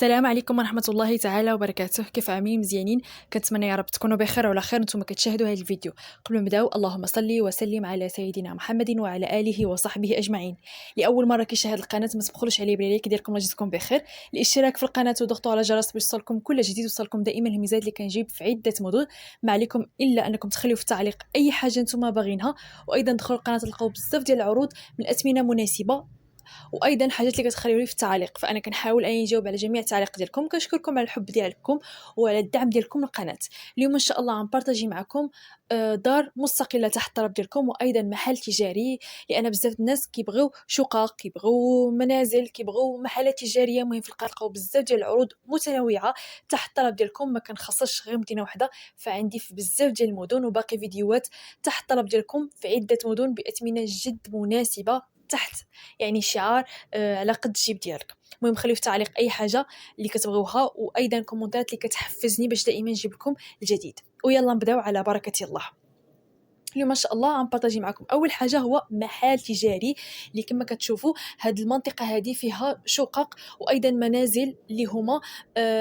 السلام عليكم ورحمة الله تعالى وبركاته. كيف عاملين؟ مزيانين؟ كنتمنى يا رب تكونوا بخير وعلى خير نتوما كتشاهدوا هذا الفيديو. قبل ما نبداو اللهم صل وسلم على سيدنا محمد وعلى اله وصحبه اجمعين. لاول مره كيشاهد القناه ما تبخلوش عليه باللايك ديالكم الله يجزيكم بخير، الاشتراك في القناه وضغطوا على الجرس باش يوصلكم كل جديد، يوصلكم دائما المزاد اللي كنجيب في عده مدن. ما عليكم الا انكم تخليو في التعليق اي حاجه نتوما باغينها، وايضا دخلوا القناه تلقاو بزاف ديال العروض من اثمنه مناسبه، وايضا حاجات اللي كتخليو لي في التعليق، فانا كنحاول اني نجاوب على جميع التعليق ديالكم. كنشكركم على الحب ديالكم وعلى الدعم ديالكم للقناه. اليوم ان شاء الله غنبارطاجي معكم دار مستقله تحت الطلب ديالكم، وايضا محل تجاري، لان بزاف الناس كيبغيو شقق، كيبغيو منازل، كيبغيو محلات تجاريه. مهم في القناه بزاف ديال العروض متنوعه تحت الطلب ديالكم، ما كنخصصش غير مدينه واحده، فعندي في بزاف ديال المدن، وباقي فيديوهات تحت الطلب ديالكم في عده مدن باثمنه جد مناسبه تحت يعني شعار على قد الجيب ديالك. المهم خليو في تعليق اي حاجه اللي كتبغيوها، وايضا كومونتات اللي كتحفزني باش دائما نجيب لكم الجديد. ويلا نبداو على بركه الله. اليوم ما شاء الله غنبارطاجي معكم اول حاجه هو محل تجاري اللي كما كتشوفوا هاد المنطقه هذه فيها شقق وايضا منازل اللي هما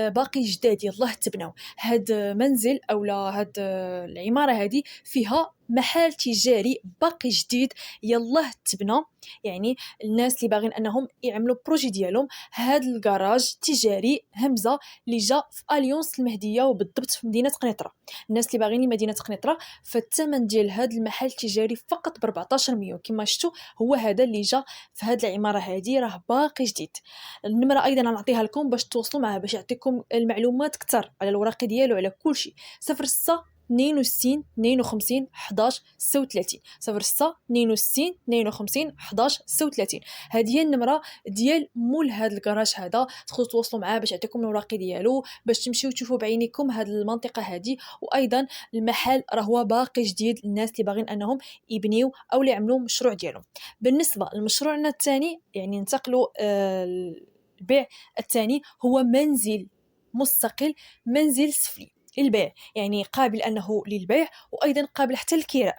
باقي جداد يلاه تبناو. هاد منزل اولا هاد العماره هذه فيها محل تجاري باقي جديد يلاه تبنى، يعني الناس اللي باغين انهم يعملوا بروجي ديالهم. هاد الكراج تجاري همزه اللي جا في اليونس المهديه، وبالضبط في مدينه قنيطره. الناس اللي باغيين لمدينه قنيطره، فالثمن ديال هاد المحل التجاري فقط ب 14 مليون كما شفتوا. هو هذا اللي جا في هاد العماره هذه، راه باقي جديد. النمره ايضا غنعطيها لكم باش تواصلوا معاه باش يعطيكم المعلومات اكثر على الوراق ديالو على كل شيء. 06 62 52 11 36 06 62 52 11 36. هذه هي النمره ديال مول هذا الكراج هذا، تقدروا تواصلوا معاه باش يعطيكم الوراق ديالو باش تمشيو تشوفوا بعينيكم هذه المنطقه هذه. وايضا المحل راه هو باقي جديد للناس اللي باغيين انهم يبنيو او يعملوا مشروع ديالهم. بالنسبه لمشروعنا الثاني يعني ننتقلوا البيع الثاني هو منزل مستقل، منزل سفلي للبيع، يعني قابل انه للبيع وايضا قابل حتى للكراء.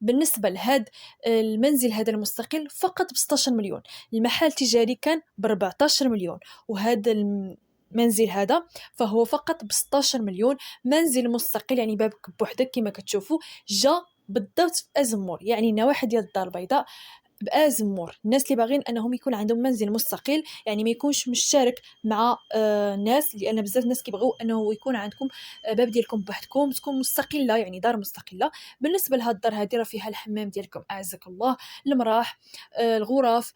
بالنسبه لهذا المنزل هذا المستقل فقط ب 16 مليون، المحل التجاري كان ب 14 مليون، وهذا المنزل هذا فهو فقط ب 16 مليون. منزل مستقل يعني بابك بوحدك كما كتشوفوا، جا بالضبط في ازمور، يعني النواحي ديال الدار البيضاء بازمور. الناس اللي باغين انهم يكون عندهم منزل مستقل، يعني ما يكونش مشترك مع ناس، لان بزاف الناس كيبغيو انه يكون عندكم باب ديالكم بوحدكم، تكون مستقله يعني دار مستقله. بالنسبه لهاد الدار هذه راه فيها الحمام ديالكم اعزك الله، المراح، الغرف،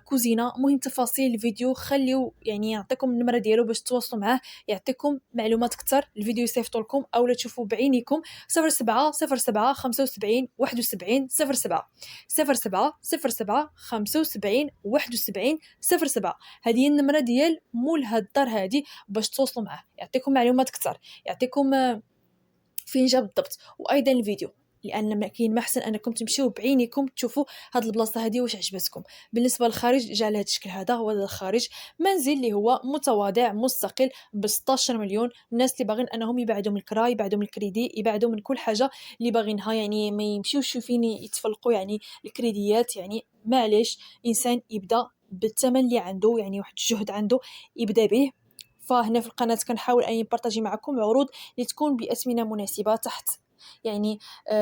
كوزينه. مهم تفاصيل الفيديو خليو يعني يعطيكم النمره ديالو باش تواصلوا معاه يعطيكم معلومات اكثر. الفيديو يصيفطوا لكم اولا تشوفوا بعينيكم. 07 07 75 71 07 07 07 75 71 07. هذه هي النمره ديال مول هاد الدار هذه باش توصلوا معاه يعطيكم معلومات اكثر، يعطيكم فين جا بالضبط، وايضا الفيديو، لان ما كاين ما احسن انكم تمشيو بعينيكم تشوفوا هاد البلاصه هذه واش عجبتكم. بالنسبه للخارج جا على هذا الشكل، هذا هو الخارج. منزل اللي هو متواضع مستقل ب 16 مليون. الناس اللي باغين انهم يبعدوا من الكرا، يبعدوا من الكريدي، يبعدوا من كل حاجه اللي باغينها، يعني ما يمشيوش فين يتفلقوا يعني الكريديات، يعني معليش انسان يبدا بالثمن اللي عنده، يعني واحد الجهد عنده يبدا به. فهنا في القناه كنحاول اني نبارطاجي معكم عروض اللي تكون باثمنه مناسبه تحت يعني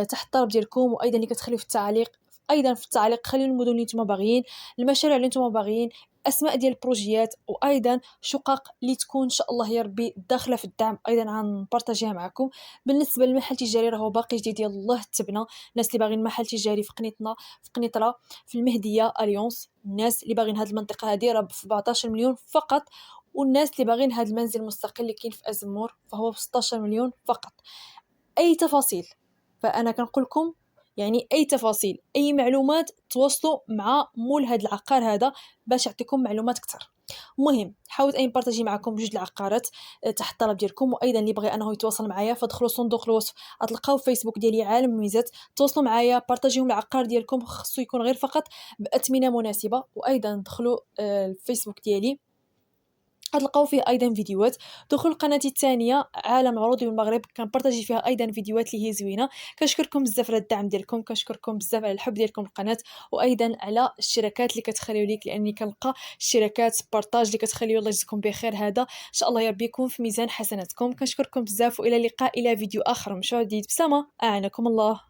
تحت الطلب ديالكم. وايضا اللي كتخليو في التعليق، ايضا في التعليق خليو المدن اللي نتوما باغيين، المشاريع اللي نتوما باغيين، اسماء ديال البروجيات، وايضا شقق اللي تكون ان شاء الله يا ربي داخله في الدعم ايضا غنبارطاجيها معكم. بالنسبه للمحل التجاري راه باقي جديد يلاه تبنى. الناس اللي باغيين محل تجاري في قنيطنا، في قنيطره، في المهديه، اليونس، الناس اللي باغيين هذه المنطقه هذه راه ب 17 مليون فقط. والناس اللي باغيين هذا المنزل المستقل اللي كاين في ازمور فهو ب 16 مليون فقط. اي تفاصيل فانا كنقول لكم، يعني اي تفاصيل اي معلومات تواصلوا مع مول هذا العقار هذا باش يعطيكم معلومات اكثر. المهم حاولت اني نبارطاجي معكم جوج العقارات تحت الطلب ديالكم. وايضا اللي بغى انه يتواصل معايا فدخلوا صندوق الوصف غتلقاو فيسبوك ديالي عالم الميزات، تواصلوا معايا بارطاجيهم العقار ديالكم، خصو يكون غير فقط باثمنه مناسبه. وايضا دخلوا الفيسبوك ديالي غتلقاو فيه ايضا فيديوهات. دخلوا لقناتي الثانيه عالم عروضي بالمغرب، كنبارطاجي فيها ايضا فيديوهات اللي هي زوينه. كنشكركم بزاف على الدعم ديالكم، كنشكركم بزاف على الحب ديالكم للقناه، وايضا على الاشتراكات اللي كتخليو ليك، لاني كنلقى اشتراكات بارطاج اللي كتخليو. الله يجزيكم بخير، هذا ان شاء الله يا ربي يكون في ميزان حسناتكم. كنشكركم بزاف، والى اللقاء الى فيديو اخر مشوع جديد. بسلامه، اعناكم الله.